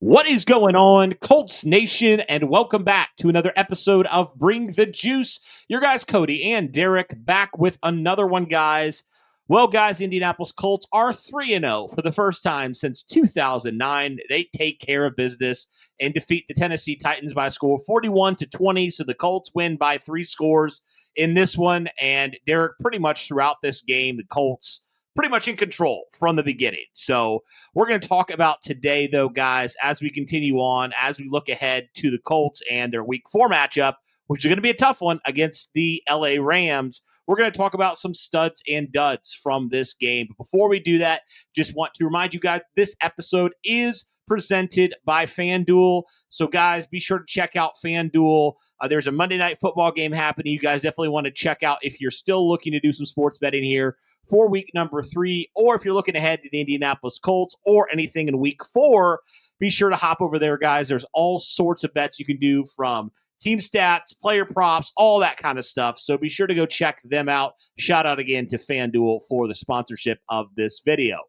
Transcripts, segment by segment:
What is going on, Colts Nation, and welcome back to another episode of Bring the Juice. Your guys, Cody and Derek, back with another one, guys. Well, guys, Indianapolis Colts are 3-0 for the first time since 2009. They take care of business and defeat the Tennessee Titans by a score of 41-20, so the Colts win by 3 scores in this one. And Derek, pretty much throughout this game, the Colts pretty much in control from the beginning. So we're going to talk about today, though, guys, as we continue on, as we look ahead to the Colts and their Week 4 matchup, which is going to be a tough one against the LA Rams. We're going to talk about some studs and duds from this game. But before we do that, just want to remind you guys, this episode is presented by FanDuel. So, guys, be sure to check out FanDuel. There's a Monday Night Football game happening. You guys definitely want to check out if you're still looking to do some sports betting here for week number 3, or if you're looking ahead to the Indianapolis Colts or anything in week 4, be sure to hop over there, guys. There's all sorts of bets you can do, from team stats, player props, all that kind of stuff. So be sure to go check them out. Shout out again to FanDuel for the sponsorship of this video.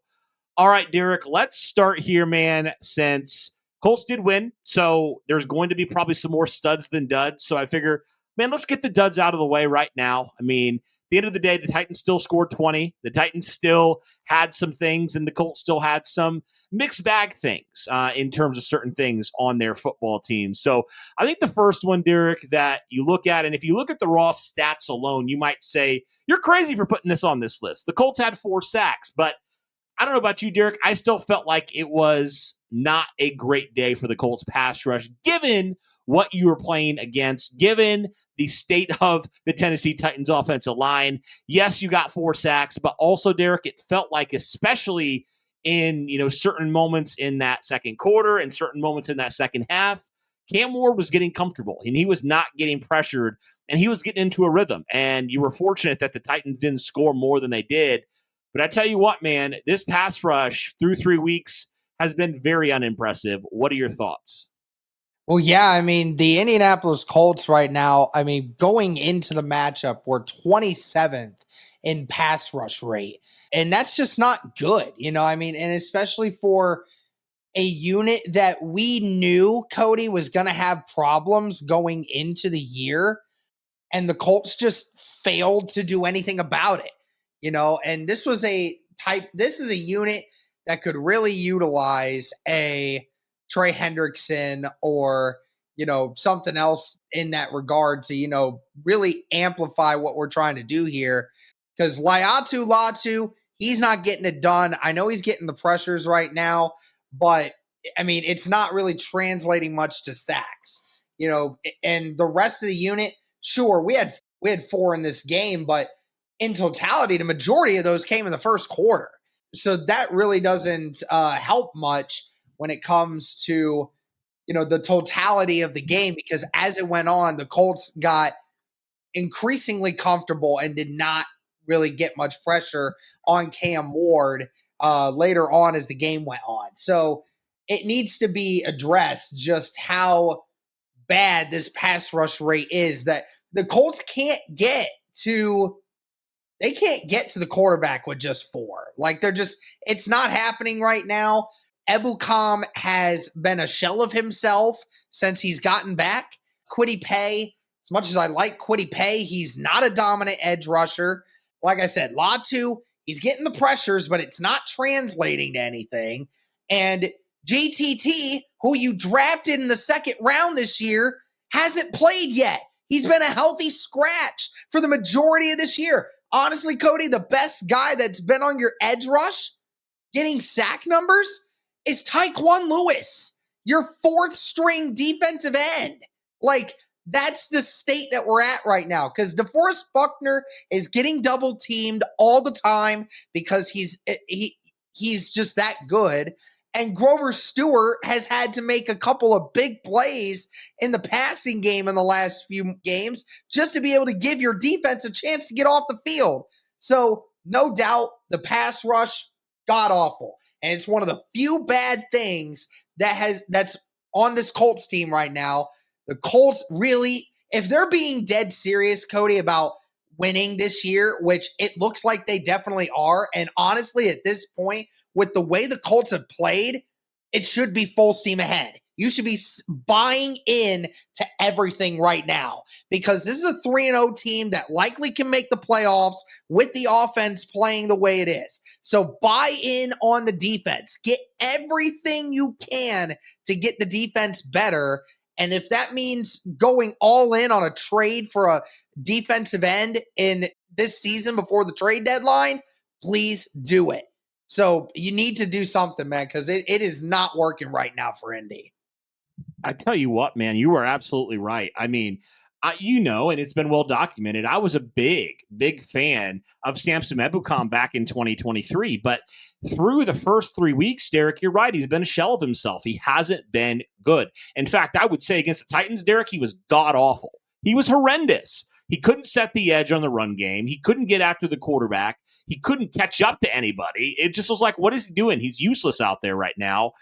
All right, Derek, let's start here, man, since Colts did win. So there's going to be probably some more studs than duds. So I figure, man, let's get the duds out of the way right now. I mean, the end of the day, the Titans still scored 20. The Titans still had some things, and the Colts still had some mixed bag things in terms of certain things on their football team. So I think the first one, Derek, that you look at, and if you look at the raw stats alone, you might say, you're crazy for putting this on this list. The Colts had 4 sacks, but I don't know about you, Derek. I still felt like it was not a great day for the Colts pass rush, given what you were playing against, given the state of the Tennessee Titans offensive line. Yes, you got 4 sacks, but also, Derek, it felt like, especially in certain moments in that second quarter and certain moments in that second half, Cam Ward was getting comfortable and he was not getting pressured and he was getting into a rhythm. And you were fortunate that the Titans didn't score more than they did. But I tell you what, man, this pass rush through 3 weeks has been very unimpressive. What are your thoughts? Well, yeah, I mean, the Indianapolis Colts right now, I mean, going into the matchup, we're 27th in pass rush rate. And that's just not good, I mean, and especially for a unit that we knew, Cody, was going to have problems going into the year. And the Colts just failed to do anything about it, and this is a unit that could really utilize a Trey Hendrickson or, something else in that regard to, really amplify what we're trying to do here. Because Latu, he's not getting it done. I know he's getting the pressures right now, but I mean, it's not really translating much to sacks, and the rest of the unit, sure, we had 4 in this game, but in totality, the majority of those came in the first quarter. So that really doesn't help much when it comes to, the totality of the game, because as it went on, the Colts got increasingly comfortable and did not really get much pressure on Cam Ward later on as the game went on. So it needs to be addressed just how bad this pass rush rate is, that the Colts can't get to the quarterback with just 4. Like, it's not happening right now. Ebukam has been a shell of himself since he's gotten back. Kwity Paye, as much as I like Kwity Paye, he's not a dominant edge rusher. Like I said, Latu, he's getting the pressures, but it's not translating to anything. And JTT, who you drafted in the 2nd round this year, hasn't played yet. He's been a healthy scratch for the majority of this year. Honestly, Cody, the best guy that's been on your edge rush getting sack numbers is Tyquan Lewis, your 4th string defensive end. Like, that's the state that we're at right now, because DeForest Buckner is getting double teamed all the time because he's just that good. And Grover Stewart has had to make a couple of big plays in the passing game in the last few games just to be able to give your defense a chance to get off the field. So, no doubt, the pass rush, god-awful. And it's one of the few bad things that's on this Colts team right now. The Colts really, if they're being dead serious, Cody, about winning this year, which it looks like they definitely are, and honestly, at this point, with the way the Colts have played, it should be full steam ahead. You should be buying in to everything right now because this is a 3-0 team that likely can make the playoffs with the offense playing the way it is. So buy in on the defense. Get everything you can to get the defense better. And if that means going all in on a trade for a defensive end in this season before the trade deadline, please do it. So you need to do something, man, because it is not working right now for Indy. I tell you what, man, you are absolutely right. I mean, and it's been well documented, I was a big fan of Samson Ebukam back in 2023. But through the first 3 weeks, Derek, you're right. He's been a shell of himself. He hasn't been good. In fact, I would say against the Titans, Derek, he was god-awful. He was horrendous. He couldn't set the edge on the run game. He couldn't get after the quarterback. He couldn't catch up to anybody. It just was like, what is he doing? He's useless out there right now.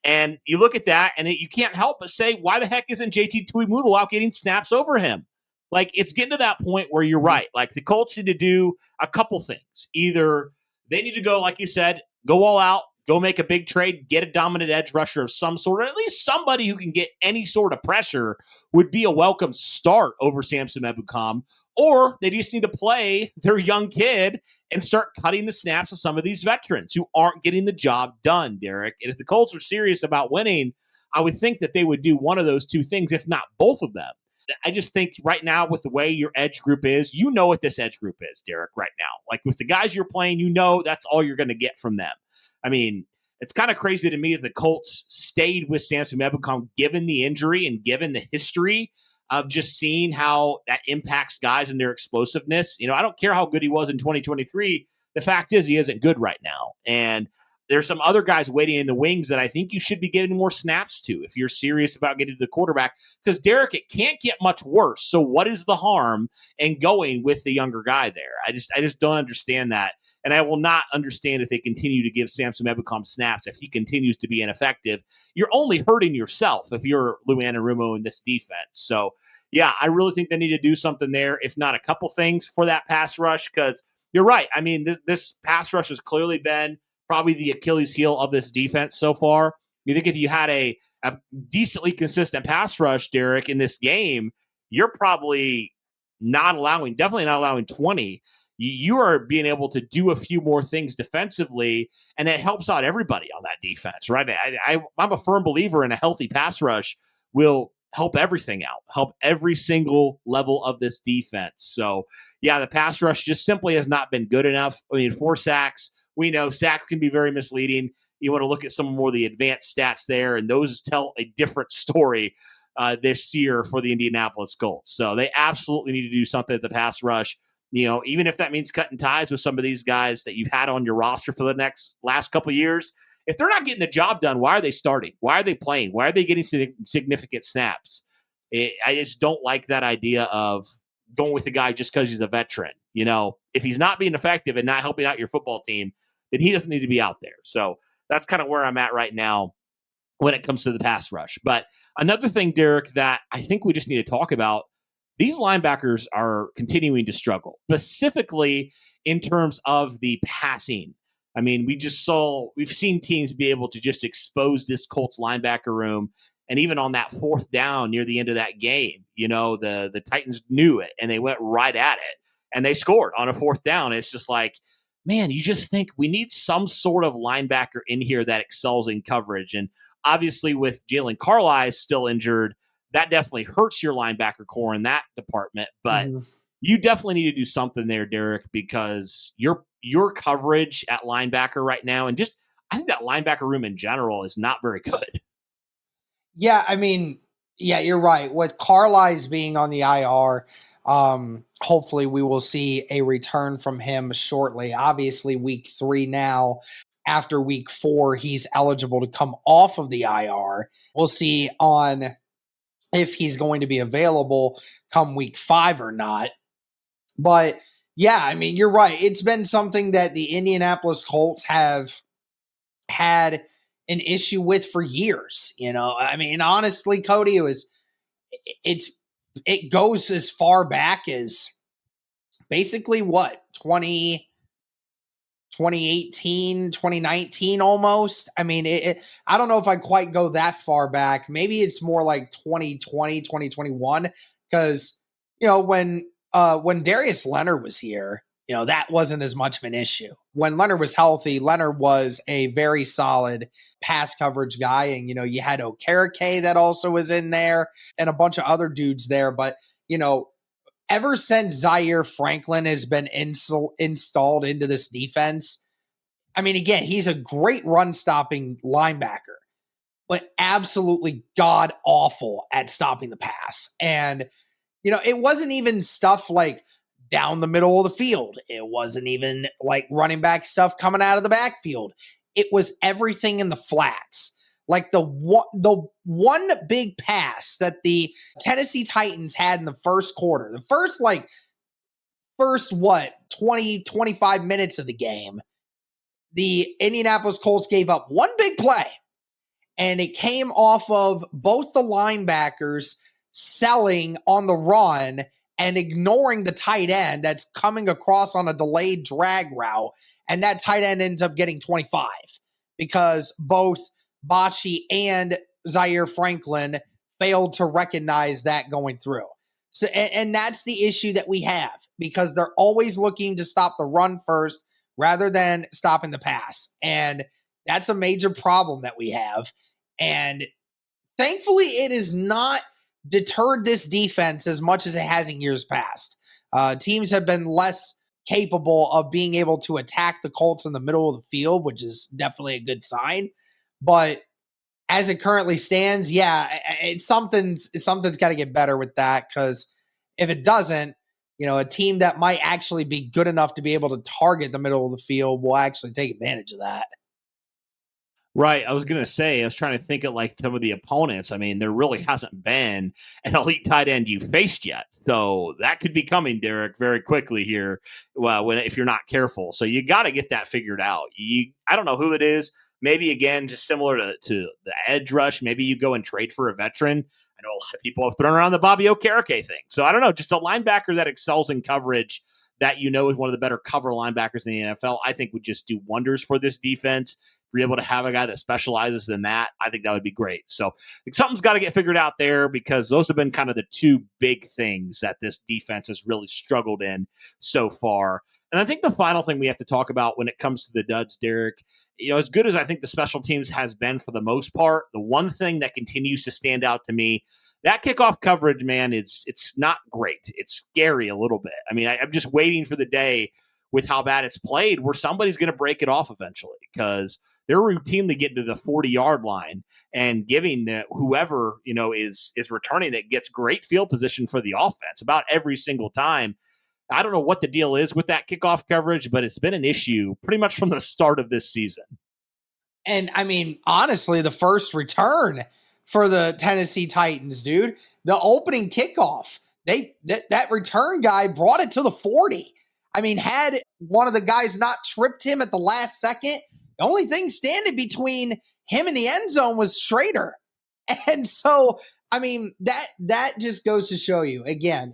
And you look at that, and you can't help but say, why the heck isn't JT Tuimoloau out getting snaps over him? Like, it's getting to that point where you're right. Like, the Colts need to do a couple things. Either they need to go, like you said, go all out, go make a big trade, get a dominant edge rusher of some sort, or at least somebody who can get any sort of pressure would be a welcome start over Samson Ebukam. Or they just need to play their young kid and start cutting the snaps of some of these veterans who aren't getting the job done, Derek. And if the Colts are serious about winning, I would think that they would do one of those two things, if not both of them. I just think right now with the way your edge group is, you know what this edge group is, Derek, right now. Like with the guys you're playing, you know that's all you're going to get from them. I mean, it's kind of crazy to me that the Colts stayed with Samson Ebukam given the injury and given the history of just seeing how that impacts guys and their explosiveness. I don't care how good he was in 2023. The fact is he isn't good right now. And there's some other guys waiting in the wings that I think you should be getting more snaps to if you're serious about getting to the quarterback. Because, Derek, it can't get much worse. So what is the harm in going with the younger guy there? I just don't understand that. And I will not understand if they continue to give Samson Ebukam snaps if he continues to be ineffective. You're only hurting yourself if you're Lou Anarumo in this defense. So, yeah, I really think they need to do something there, if not a couple things for that pass rush, because you're right. I mean, this pass rush has clearly been probably the Achilles heel of this defense so far. You think if you had a decently consistent pass rush, Derek, in this game, you're probably definitely not allowing 20. You are being able to do a few more things defensively, and it helps out everybody on that defense, right? I'm a firm believer in a healthy pass rush will help everything out, help every single level of this defense. So, yeah, the pass rush just simply has not been good enough. I mean, 4 sacks, we know sacks can be very misleading. You want to look at some more of the advanced stats there, and those tell a different story this year for the Indianapolis Colts. So they absolutely need to do something at the pass rush. Even if that means cutting ties with some of these guys that you've had on your roster for the last couple of years, if they're not getting the job done, why are they starting? Why are they playing? Why are they getting significant snaps? I just don't like that idea of going with the guy just because he's a veteran. If he's not being effective and not helping out your football team, then he doesn't need to be out there. So that's kind of where I'm at right now when it comes to the pass rush. But another thing, Derek, that I think we just need to talk about, these linebackers are continuing to struggle, specifically in terms of the passing. I mean, we've seen teams be able to just expose this Colts linebacker room. And even on that 4th down near the end of that game, the Titans knew it and they went right at it and they scored on a 4th down. It's just like, man, you just think we need some sort of linebacker in here that excels in coverage. And obviously with Jalen Carlisle still injured, that definitely hurts your linebacker core in that department. But you definitely need to do something there, Derek, because your coverage at linebacker right now, and just I think that linebacker room in general is not very good. Yeah, I mean, yeah, you're right. With Carlisle being on the IR, hopefully we will see a return from him shortly. Obviously, week 3 now. After week 4, he's eligible to come off of the IR. We'll see on if he's going to be available come week 5 or not. But yeah, I mean, you're right. It's been something that the Indianapolis Colts have had an issue with for years. I mean, honestly, Cody, it goes as far back as basically 20 2018, 2019 almost. I mean, I don't know if I quite go that far back. Maybe it's more like 2020, 2021 because when Darius Leonard was here, that wasn't as much of an issue. When Leonard was healthy, Leonard was a very solid pass coverage guy. And, you had Okereke that also was in there and a bunch of other dudes there. But, ever since Zaire Franklin has been installed into this defense, I mean, again, he's a great run stopping linebacker, but absolutely god awful at stopping the pass. And, it wasn't even stuff like down the middle of the field. It wasn't even like running back stuff coming out of the backfield. It was everything in the flats. Like the one big pass that the Tennessee Titans had in the first quarter, the first 20, 25 minutes of the game, the Indianapolis Colts gave up one big play, and it came off of both the linebackers selling on the run and ignoring the tight end that's coming across on a delayed drag route. And that tight end ends up getting 25 because both Bocce and Zaire Franklin failed to recognize that going through. So, and that's the issue that we have because they're always looking to stop the run first rather than stopping the pass. And that's a major problem that we have. And thankfully, it has not deterred this defense as much as it has in years past. Teams have been less capable of being able to attack the Colts in the middle of the field, which is definitely a good sign. But as it currently stands, something's got to get better with that because if it doesn't, a team that might actually be good enough to be able to target the middle of the field will actually take advantage of that. Right. I was trying to think of like some of the opponents. I mean, there really hasn't been an elite tight end you faced yet. So that could be coming, Derek, very quickly here. Well, if you're not careful. So you got to get that figured out. I don't know who it is. Maybe, again, just similar to the edge rush. Maybe you go and trade for a veteran. I know a lot of people have thrown around the Bobby Okereke thing. So I don't know, just a linebacker that excels in coverage that is one of the better cover linebackers in the NFL, I think would just do wonders for this defense. If you're able to have a guy that specializes in that, I think that would be great. So something's got to get figured out there because those have been kind of the two big things that this defense has really struggled in so far. And I think the final thing we have to talk about when it comes to the duds, Derek, as good as I think the special teams has been for the most part, the one thing that continues to stand out to me, that kickoff coverage, man, it's not great. It's scary a little bit. I mean, I'm just waiting for the day with how bad it's played where somebody's going to break it off eventually because they're routinely getting to the 40-yard line and giving whoever is returning it gets great field position for the offense about every single time. I don't know what the deal is with that kickoff coverage, but it's been an issue pretty much from the start of this season. And I mean, honestly, the first return for the Tennessee Titans, dude, the opening kickoff, that return guy brought it to the 40. I mean, had one of the guys not tripped him at the last second, the only thing standing between him and the end zone was Schrader. And so, I mean, that just goes to show you, again,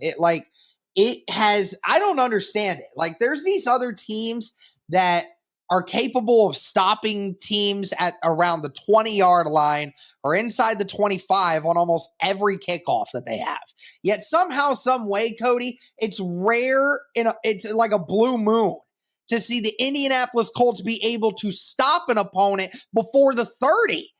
I don't understand it. Like, there's these other teams that are capable of stopping teams at around the 20-yard line or inside the 25 on almost every kickoff that they have. Yet somehow, some way, Cody, it's rare, it's like a blue moon to see the Indianapolis Colts be able to stop an opponent before the 30.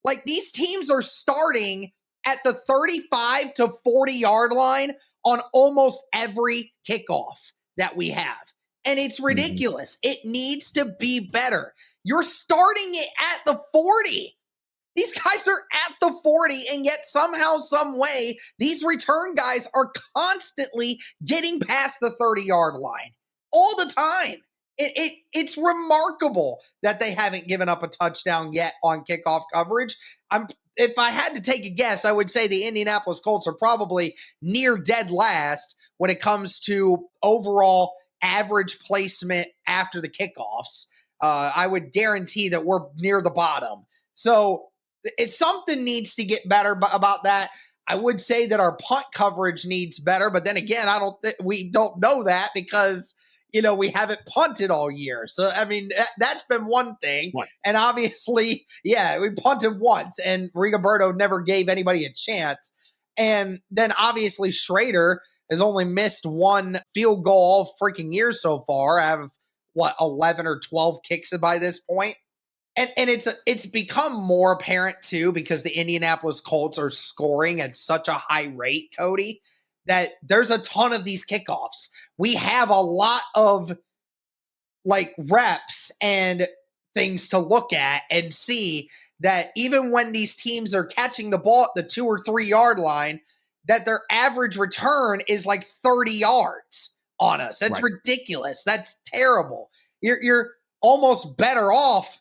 Like, these teams are starting at the 35 to 40-yard line on almost every kickoff that we have. And it's ridiculous. It needs to be better. You're starting it at the 40. These guys are at the 40, and yet somehow, some way, these return guys are constantly getting past the 30-yard line all the time. It's remarkable that they haven't given up a touchdown yet on kickoff coverage. If I had to take a guess, I would say the Indianapolis Colts are probably near dead last when it comes to overall average placement after the kickoffs. I would guarantee that we're near the bottom. So something needs to get better about that. I would say that our punt coverage needs better, but then again, we don't know that because we haven't punted all year. So, I mean, that's been one thing. What? And obviously, yeah, we punted once and Rigoberto never gave anybody a chance. And then obviously Schrader has only missed one field goal all freaking year so far. I have 11 or 12 kicks by this point. And it's become more apparent too because the Indianapolis Colts are scoring at such a high rate, Cody, that there's a ton of these kickoffs. We have a lot of like reps and things to look at and see that even when these teams are catching the ball at the 2 or 3 yard line, that their average return is like 30 yards on us. That's ridiculous. That's terrible. You're almost better off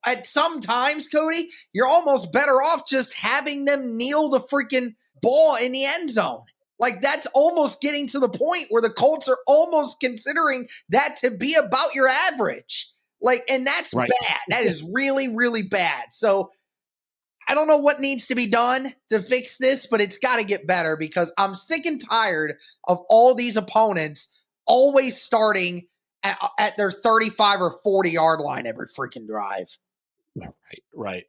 at sometimes, Cody, you're almost better off just having them kneel the freaking ball in the end zone. Like that's almost getting to the point where the Colts are almost considering that to be about your average. Like, and that's bad. That is really, really bad. So I don't know what needs to be done to fix this, but it's got to get better because I'm sick and tired of all these opponents always starting at their 35 or 40 yard line every freaking drive. Right.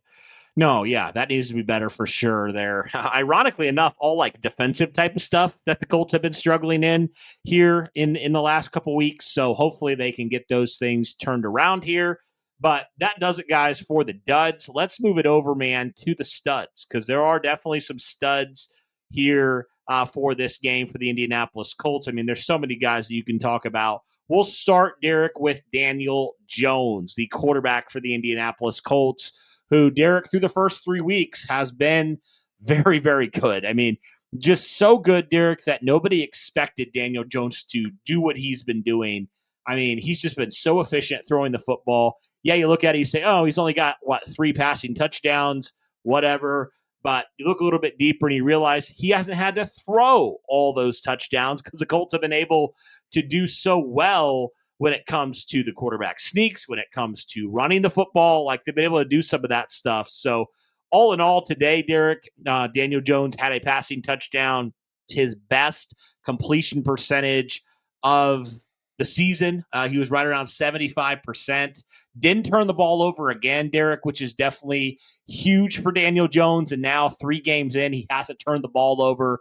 No, yeah, that needs to be better for sure there. Ironically enough, all like defensive type of stuff that the Colts have been struggling in here in the last couple weeks. So hopefully they can get those things turned around here. But that does it, guys, for the duds. Let's move it over, man, to the studs because there are definitely some studs here for this game for the Indianapolis Colts. I mean, there's so many guys that you can talk about. We'll start, Derek, with Daniel Jones, the quarterback for the Indianapolis Colts, who, Derek, through the first 3 weeks has been very, very good. I mean, just so good, Derek, that nobody expected Daniel Jones to do what he's been doing. I mean, he's just been so efficient throwing the football. Yeah, you look at it, you say, oh, he's only got, 3 passing touchdowns, whatever. But you look a little bit deeper and you realize he hasn't had to throw all those touchdowns because the Colts have been able to do so well when it comes to the quarterback sneaks, when it comes to running the football. Like they've been able to do some of that stuff. So all in all today, Derek, Daniel Jones had a passing touchdown. It's his best completion percentage of the season. He was right around 75%. Didn't turn the ball over again, Derek, which is definitely huge for Daniel Jones. And now 3 games in, he hasn't turned the ball over.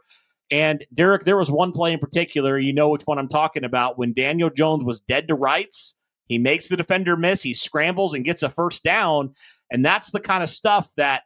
And Derek, there was one play in particular, you know which one I'm talking about, when Daniel Jones was dead to rights. He makes the defender miss. He scrambles and gets a first down. And that's the kind of stuff that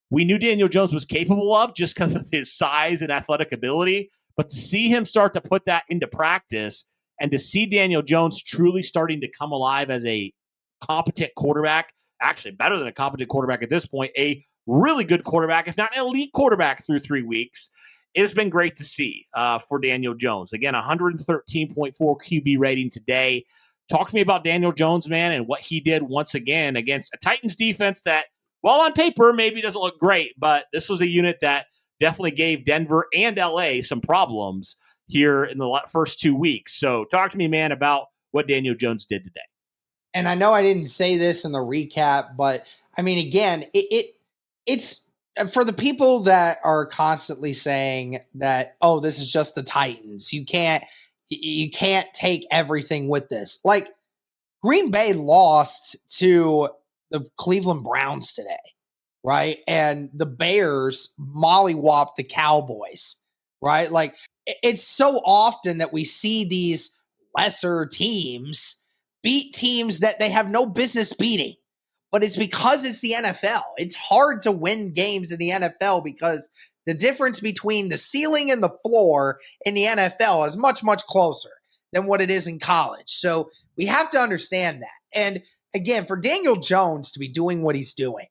we knew Daniel Jones was capable of just because of his size and athletic ability. But to see him start to put that into practice and to see Daniel Jones truly starting to come alive as a competent quarterback, actually better than a competent quarterback at this point, a really good quarterback, if not an elite quarterback through 3 weeks, it has been great to see for Daniel Jones. Again, 113.4 QB rating today. Talk to me about Daniel Jones, man, and what he did once again against a Titans defense that, while on paper, maybe doesn't look great, but this was a unit that definitely gave Denver and LA some problems here in the first 2 weeks. So talk to me, man, about what Daniel Jones did today. And I know I didn't say this in the recap, but I mean, again, it's for the people that are constantly saying that, oh, this is just the Titans. You can't take everything with this. Like Green Bay lost to the Cleveland Browns today, right? And the Bears mollywopped the Cowboys, right? Like it's so often that we see these lesser teams beat teams that they have no business beating. But it's because it's the NFL. It's hard to win games in the NFL because the difference between the ceiling and the floor in the NFL is much, much closer than what it is in college. So we have to understand that. And again, for Daniel Jones to be doing what he's doing,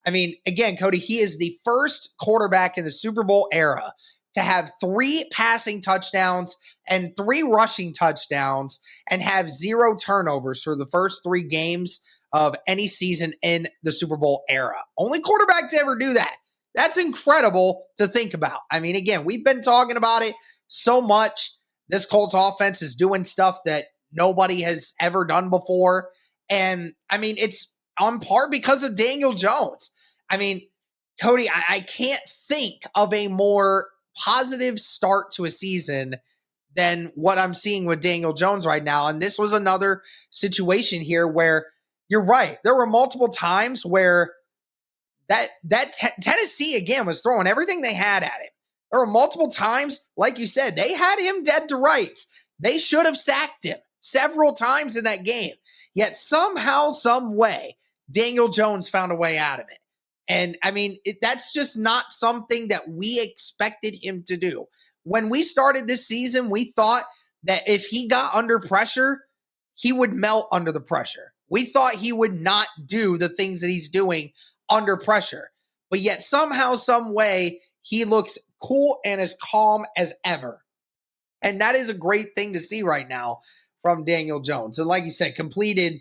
I mean, again, Cody, he is the first quarterback in the Super Bowl era to have 3 passing touchdowns and 3 rushing touchdowns and have 0 turnovers for the first 3 games of any season in the Super Bowl era. Only quarterback to ever do that. That's incredible to think about. I mean, again, we've been talking about it so much. This Colts offense is doing stuff that nobody has ever done before. And I mean, it's on par because of Daniel Jones. I mean, Cody, I can't think of a more positive start to a season than what I'm seeing with Daniel Jones right now. And this was another situation here where you're right. There were multiple times where Tennessee, again, was throwing everything they had at him. There were multiple times, like you said, they had him dead to rights. They should have sacked him several times in that game. Yet somehow, some way, Daniel Jones found a way out of it. And I mean, that's just not something that we expected him to do. When we started this season, we thought that if he got under pressure, he would melt under the pressure. We thought he would not do the things that he's doing under pressure. But yet somehow, some way, he looks cool and as calm as ever. And that is a great thing to see right now from Daniel Jones. And like you said, completed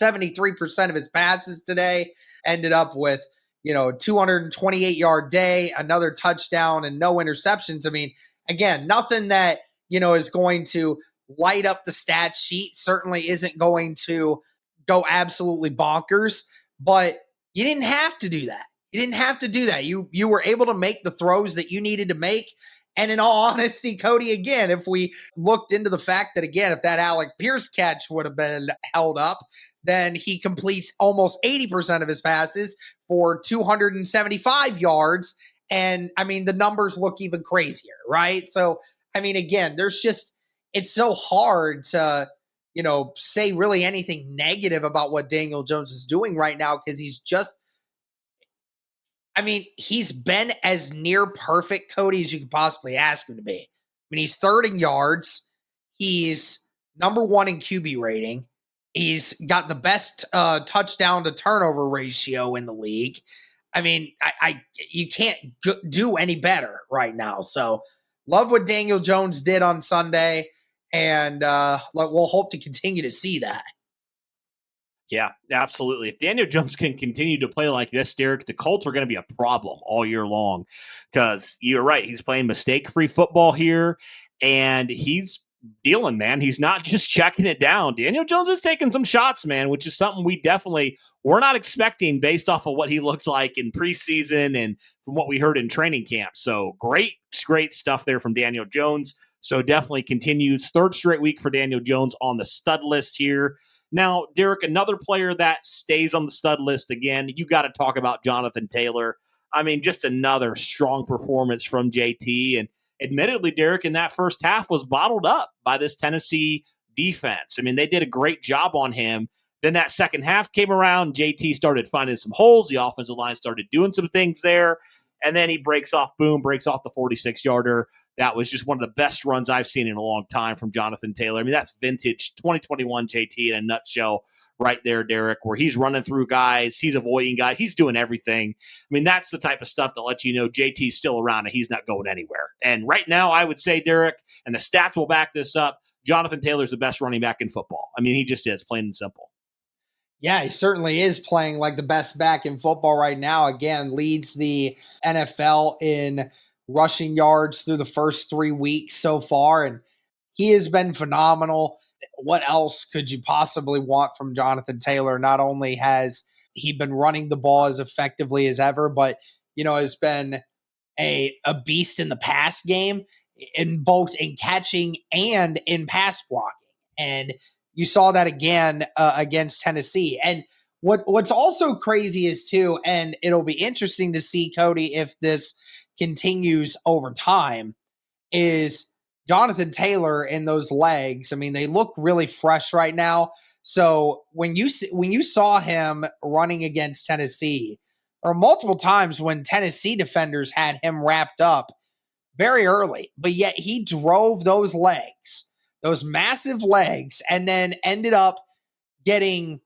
73% of his passes today, ended up with, 228-yard day, another touchdown, and no interceptions. I mean, again, nothing that, is going to light up the stat sheet, certainly isn't going to go absolutely bonkers, but you didn't have to do that. You didn't have to do that. You were able to make the throws that you needed to make. And in all honesty, Cody, again, if we looked into the fact that, again, if that Alec Pierce catch would have been held up, then he completes almost 80% of his passes for 275 yards. And, I mean, the numbers look even crazier, right? So, I mean, again, it's so hard to, say really anything negative about what Daniel Jones is doing right now because he's been as near perfect, Cody, as you could possibly ask him to be. I mean, he's third in yards. He's number one in QB rating. He's got the best touchdown to turnover ratio in the league. I mean, you can't do any better right now. So love what Daniel Jones did on Sunday, and we'll hope to continue to see that. Yeah, absolutely. If Daniel Jones can continue to play like this, Derek, the Colts are going to be a problem all year long because you're right. He's playing mistake-free football here, and he's dealing, man. He's not just checking it down. Daniel Jones is taking some shots, man, which is something we're not expecting based off of what he looked like in preseason and from what we heard in training camp. So great stuff there from Daniel Jones. So definitely continues. Third straight week for Daniel Jones on the stud list here. Now, Derek, another player that stays on the stud list again, you got to talk about Jonathan Taylor. I mean, just another strong performance from JT. And admittedly, Derek, in that first half was bottled up by this Tennessee defense. I mean, they did a great job on him. Then that second half came around. JT started finding some holes. The offensive line started doing some things there. And then he breaks off the 46-yarder. That was just one of the best runs I've seen in a long time from Jonathan Taylor. I mean, that's vintage 2021 JT in a nutshell right there, Derek, where he's running through guys, he's avoiding guys, he's doing everything. I mean, that's the type of stuff that lets you know JT's still around and he's not going anywhere. And right now, I would say, Derek, and the stats will back this up, Jonathan Taylor's the best running back in football. I mean, he just is, plain and simple. Yeah, he certainly is playing like the best back in football right now. Again, leads the NFL in rushing yards through the first 3 weeks so far, and he has been phenomenal. What else could you possibly want from Jonathan Taylor? Not only has he been running the ball as effectively as ever, but has been a beast in the pass game, in both in catching and in pass blocking. And you saw that again against Tennessee. And what's also crazy is too, and it'll be interesting to see, Cody, if this continues over time, is Jonathan Taylor in those legs. I mean, they look really fresh right now. So when you saw him running against Tennessee, or multiple times when Tennessee defenders had him wrapped up very early, but yet he drove those legs, those massive legs, and then ended up getting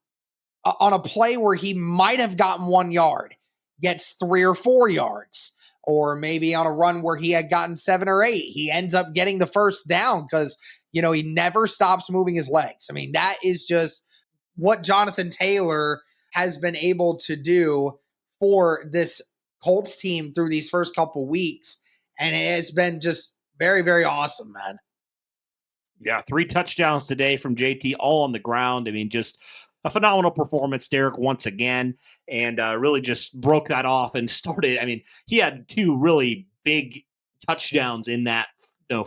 on a play where he might have gotten 1 yard, gets 3 or 4 yards. Or maybe on a run where he had gotten 7 or 8, he ends up getting the first down because, he never stops moving his legs. I mean, that is just what Jonathan Taylor has been able to do for this Colts team through these first couple weeks. And it has been just very, very awesome, man. Yeah, 3 touchdowns today from JT, all on the ground. I mean, just a phenomenal performance, Derek, once again, and really just broke that off and started. I mean, he had 2 really big touchdowns in that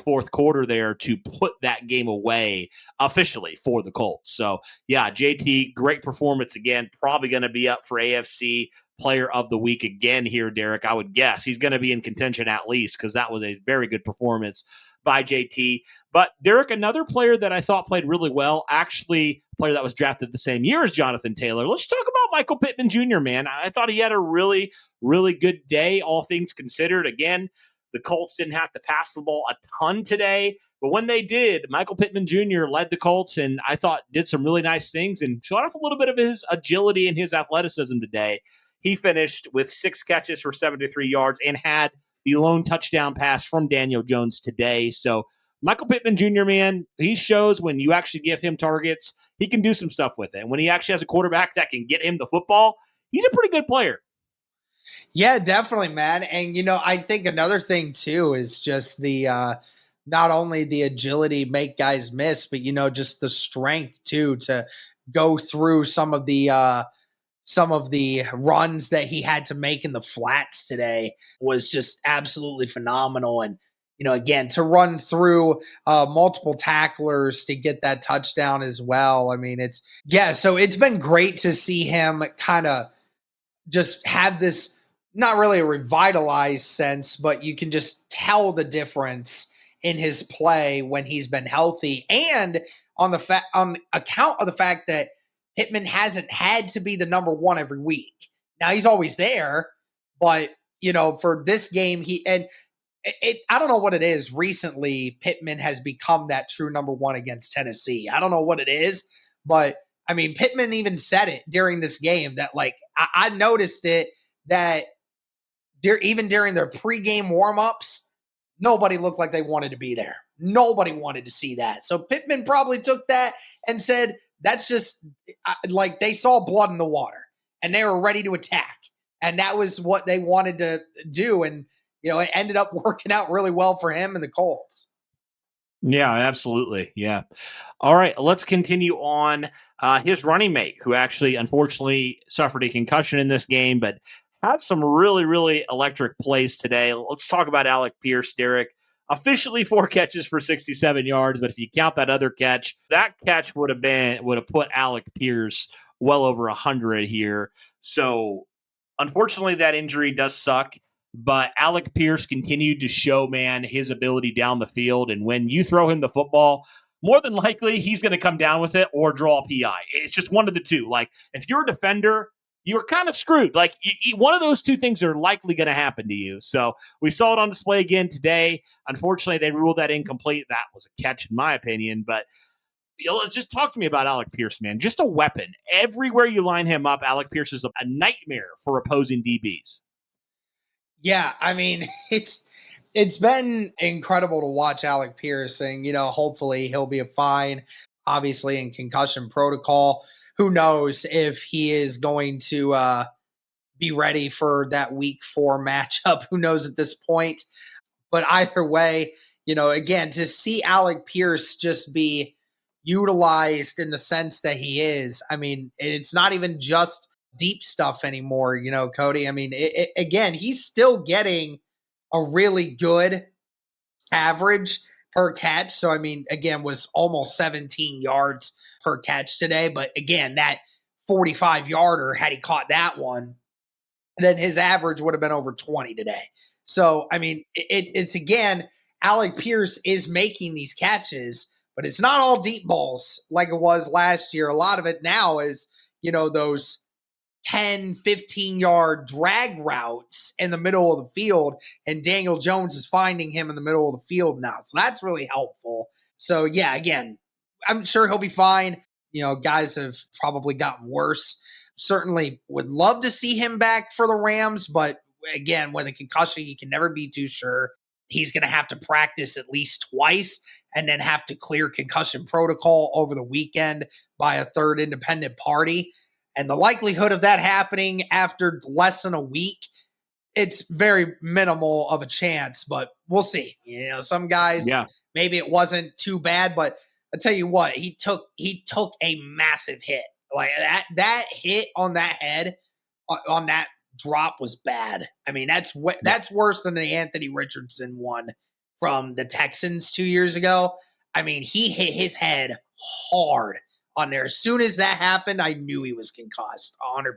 fourth quarter there to put that game away officially for the Colts. So, yeah, JT, great performance again. Probably going to be up for AFC Player of the Week again here, Derek. I would guess he's going to be in contention at least because that was a very good performance by JT. But Derek, another player that I thought played really well, actually a player that was drafted the same year as Jonathan Taylor. Let's talk about Michael Pittman Jr., man. I thought he had a really, really good day, all things considered. Again, the Colts didn't have to pass the ball a ton today, but when they did, Michael Pittman Jr. led the Colts and I thought did some really nice things and showed off a little bit of his agility and his athleticism today. He finished with 6 catches for 73 yards and had the lone touchdown pass from Daniel Jones today. So Michael Pittman Jr., man, he shows when you actually give him targets, he can do some stuff with it. And when he actually has a quarterback that can get him the football, he's a pretty good player. Yeah, definitely, man. And, I think another thing, too, is just the not only the agility make guys miss, but, just the strength, too, to go through some of the runs that he had to make in the flats today was just absolutely phenomenal. And, again, to run through multiple tacklers to get that touchdown as well. I mean, so it's been great to see him kind of just have this, not really a revitalized sense, but you can just tell the difference in his play when he's been healthy and on account of the fact that Pittman hasn't had to be the number one every week. Now he's always there, but for this game, I don't know what it is. Recently, Pittman has become that true number one against Tennessee. I don't know what it is, but I mean, Pittman even said it during this game that I noticed it that even during their pregame warmups, nobody looked like they wanted to be there. Nobody wanted to see that. So Pittman probably took that and said, that's just they saw blood in the water and they were ready to attack. And that was what they wanted to do. And, it ended up working out really well for him and the Colts. Yeah, absolutely. Yeah. All right, let's continue on. His running mate, who actually unfortunately suffered a concussion in this game, but had some really, really electric plays today. Let's talk about Alec Pierce, Derek. Officially 4 catches for 67 yards, but if you count that other catch, that catch would have put Alec Pierce well over 100 here. So unfortunately, that injury does suck. But Alec Pierce continued to show, man, his ability down the field. And when you throw him the football, more than likely he's going to come down with it or draw a PI. It's just one of the two. If you're a defender, you're kind of screwed. One of those two things are likely going to happen to you. So we saw it on display again today. Unfortunately, they ruled that incomplete. That was a catch, in my opinion. But let's just talk to me about Alec Pierce, man. Just a weapon. Everywhere you line him up, Alec Pierce is a nightmare for opposing DBs. Yeah, I mean, it's been incredible to watch Alec Pierce, and hopefully he'll be fine. Obviously, in concussion protocol, who knows if he is going to be ready for that Week 4 matchup? Who knows at this point? But either way, again, to see Alec Pierce just be utilized in the sense that he is, I mean, it's not even just deep stuff anymore, Cody. I mean, again, he's still getting a really good average per catch. So, I mean, again, was almost 17 yards per catch today. But again, that 45-yarder, had he caught that one, then his average would have been over 20 today. So, I mean, it's again, Alec Pierce is making these catches, but it's not all deep balls like it was last year. A lot of it now is, those 10, 15-yard drag routes in the middle of the field, and Daniel Jones is finding him in the middle of the field now. So that's really helpful. So, yeah, again, I'm sure he'll be fine. Guys have probably gotten worse. Certainly would love to see him back for the Rams, but again, with a concussion, you can never be too sure. He's going to have to practice at least twice and then have to clear concussion protocol over the weekend by a third independent party. And the likelihood of that happening after less than a week, it's very minimal of a chance, but we'll see. Some guys, maybe it wasn't too bad, but I'll tell you what, he took a massive hit. Like that hit on that head, on that drop was bad. I mean, that's worse than the Anthony Richardson one from the Texans 2 years ago. I mean, he hit his head hard on there. As soon as that happened, I knew he was concussed 100%.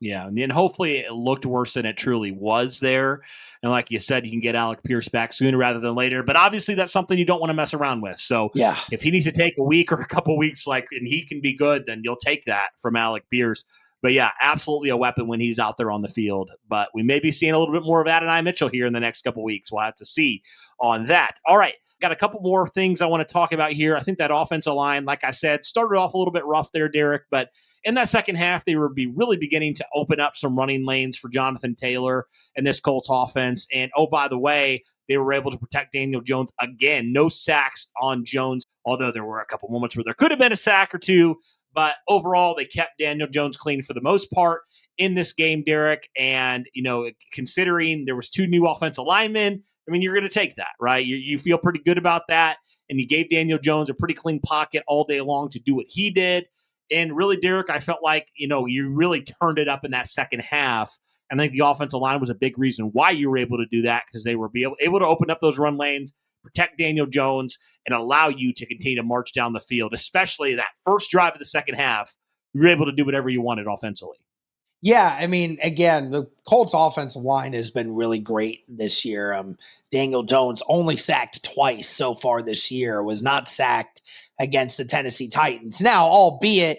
Yeah, and then hopefully it looked worse than it truly was there. And like you said, you can get Alec Pierce back sooner rather than later. But obviously that's something you don't want to mess around with. So yeah, if he needs to take a week or a couple weeks, and he can be good, then you'll take that from Alec Pierce. But yeah, absolutely a weapon when he's out there on the field. But we may be seeing a little bit more of Adonai Mitchell here in the next couple weeks. We'll have to see on that. All right. Got a couple more things I want to talk about here. I think that offensive line, like I said, started off a little bit rough there, Derek, but in that second half, they were really beginning to open up some running lanes for Jonathan Taylor and this Colts offense. And, oh, by the way, they were able to protect Daniel Jones again. No sacks on Jones, although there were a couple moments where there could have been a sack or two. But overall, they kept Daniel Jones clean for the most part in this game, Derek. And, considering there was 2 new offensive linemen, I mean, you're going to take that, right? You feel pretty good about that. And you gave Daniel Jones a pretty clean pocket all day long to do what he did. And really, Derek, I felt like, you really turned it up in that second half. And I think the offensive line was a big reason why you were able to do that, because they were able to open up those run lanes, protect Daniel Jones, and allow you to continue to march down the field, especially that first drive of the second half. You were able to do whatever you wanted offensively. Yeah, I mean, again, the Colts offensive line has been really great this year. Daniel Jones only sacked twice so far this year, was not sacked against the Tennessee Titans. Now, albeit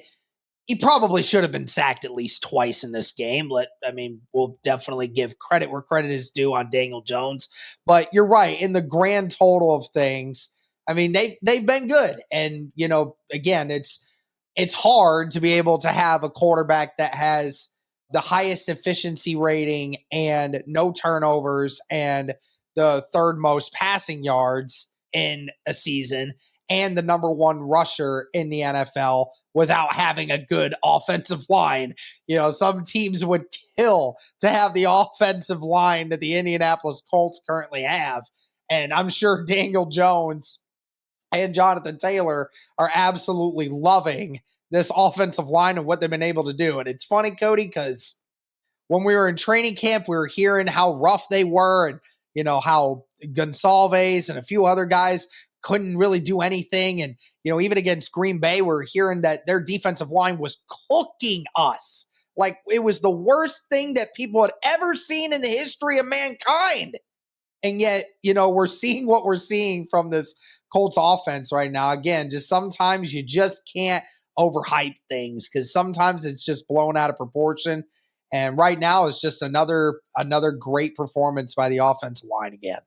he probably should have been sacked at least twice in this game. We'll definitely give credit where credit is due on Daniel Jones. But you're right, in the grand total of things, I mean, they've been good. And, again, it's hard to be able to have a quarterback that has the highest efficiency rating and no turnovers and the third most passing yards in a season and the number 1 rusher in the NFL without having a good offensive line. Some teams would kill to have the offensive line that the Indianapolis Colts currently have. And I'm sure Daniel Jones and Jonathan Taylor are absolutely loving this offensive line and what they've been able to do. And it's funny, Cody, because when we were in training camp, we were hearing how rough they were and, how Gonsalves and a few other guys couldn't really do anything. And, even against Green Bay, we're hearing that their defensive line was cooking us. Like it was the worst thing that people had ever seen in the history of mankind. And yet, we're seeing what we're seeing from this Colts offense right now. Again, just sometimes you just can't overhype things because sometimes it's just blown out of proportion. And right now it's just another great performance by the offensive line again.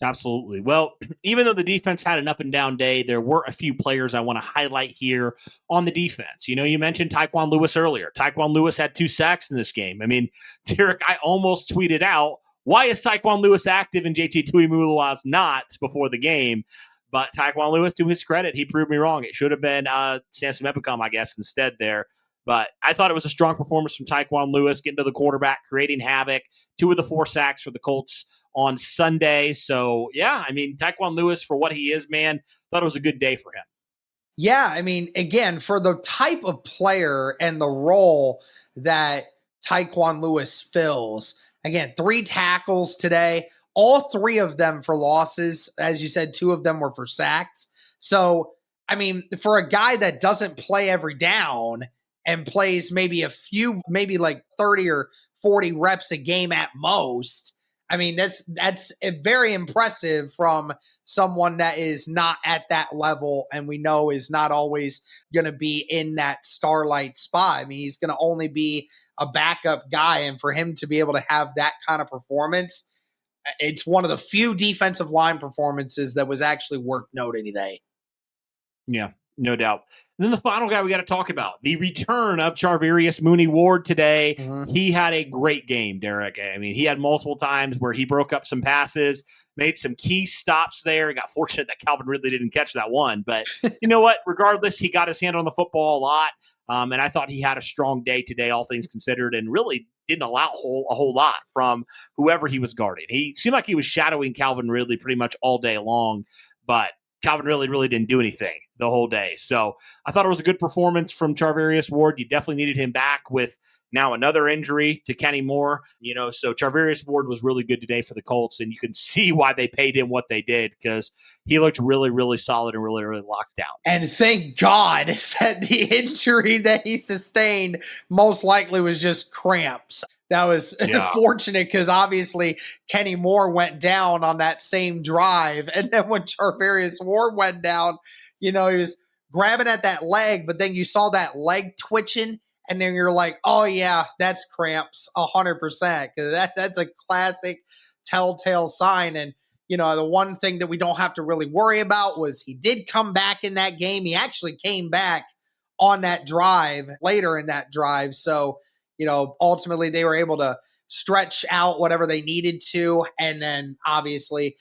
Absolutely. Well, even though the defense had an up and down day, there were a few players I want to highlight here on the defense. You mentioned Tyquan Lewis earlier. Tyquan Lewis had 2 sacks in this game. I mean, Derek, I almost tweeted out, why is Tyquan Lewis active and JT Tuimoloau's not before the game? But Tyquan Lewis, to his credit, he proved me wrong. It should have been Samson Ebukam, I guess, instead there. But I thought it was a strong performance from Tyquan Lewis, getting to the quarterback, creating havoc. 2 of the 4 sacks for the Colts on Sunday. So, yeah, I mean, Tyquan Lewis, for what he is, man, thought it was a good day for him. Yeah, I mean, again, for the type of player and the role that Tyquan Lewis fills, again, 3 tackles today, all 3 of them for losses. As you said, 2 of them were for sacks. So, I mean, for a guy that doesn't play every down and plays maybe like 30 or 40 reps a game at most, I mean, that's very impressive from someone that is not at that level and we know is not always going to be in that starlight spot. I mean, he's going to only be a backup guy, and for him to be able to have that kind of performance, it's one of the few defensive line performances that was actually worth noting today. Yeah, no doubt. And then the final guy we got to talk about, the return of Charvarius Mooney-Ward today. Mm-hmm. He had a great game, Derek. I mean, he had multiple times where he broke up some passes, made some key stops there. He got fortunate that Calvin Ridley didn't catch that one. But you know what? Regardless, he got his hand on the football a lot. And I thought he had a strong day today, all things considered, and really didn't allow a whole lot from whoever he was guarding. He seemed like he was shadowing Calvin Ridley pretty much all day long, but Calvin Ridley really didn't do anything the whole day. So I thought it was a good performance from Charvarius Ward. You definitely needed him back with Now another injury to Kenny Moore, so Charvarius Ward was really good today for the Colts, and you can see why they paid him what they did, because he looked really, really solid and really, really locked down. And thank God that the injury that he sustained most likely was just cramps. That was fortunate, because obviously Kenny Moore went down on that same drive. And then when Charvarius Ward went down, he was grabbing at that leg, but then you saw that leg twitching. And then you're like, oh, yeah, that's cramps 100%, because that's a classic telltale sign. And, the one thing that we don't have to really worry about was he did come back in that game. He actually came back on that drive, later in that drive. So, ultimately they were able to stretch out whatever they needed to, and then obviously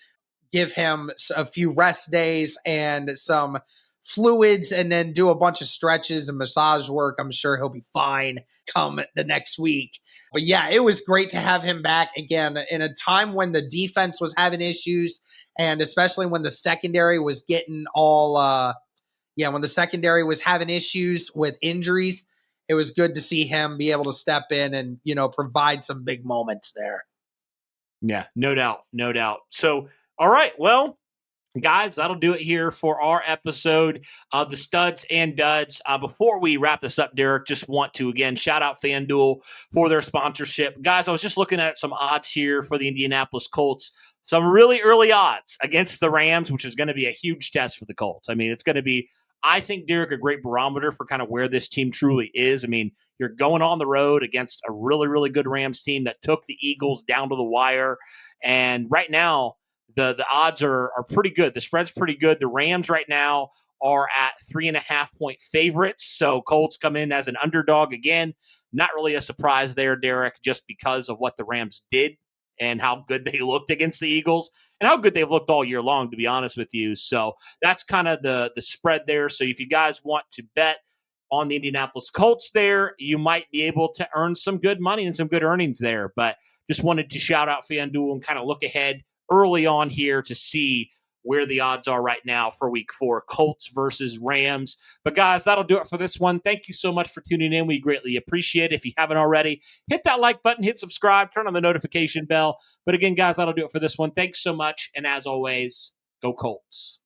give him a few rest days and some fluids, and then do a bunch of stretches and massage work. I'm sure he'll be fine come the next week. But yeah, it was great to have him back again in a time when the defense was having issues, and especially when the secondary was getting when the secondary was having issues with injuries. It was good to see him be able to step in and, provide some big moments there. Yeah, no doubt. So, all right, well, guys, that'll do it here for our episode of the Studs and Duds. Before we wrap this up, Derek, just want to, again, shout out FanDuel for their sponsorship. Guys, I was just looking at some odds here for the Indianapolis Colts. Some really early odds against the Rams, which is going to be a huge test for the Colts. I mean, it's going to be, I think, Derek, a great barometer for kind of where this team truly is. I mean, you're going on the road against a really, really good Rams team that took the Eagles down to the wire. And right now, the odds are pretty good. The spread's pretty good. The Rams right now are at 3.5-point favorites. So Colts come in as an underdog again. Not really a surprise there, Derek, just because of what the Rams did and how good they looked against the Eagles and how good they've looked all year long, to be honest with you. So that's kind of the spread there. So if you guys want to bet on the Indianapolis Colts there, you might be able to earn some good money and some good earnings there. But just wanted to shout out FanDuel and kind of look ahead early on here to see where the odds are right now for week 4, Colts versus Rams. But guys, that'll do it for this one. Thank you so much for tuning in. We greatly appreciate it. If you haven't already, hit that like button, hit subscribe, turn on the notification bell. But again, guys, that'll do it for this one. Thanks so much. And as always, go Colts.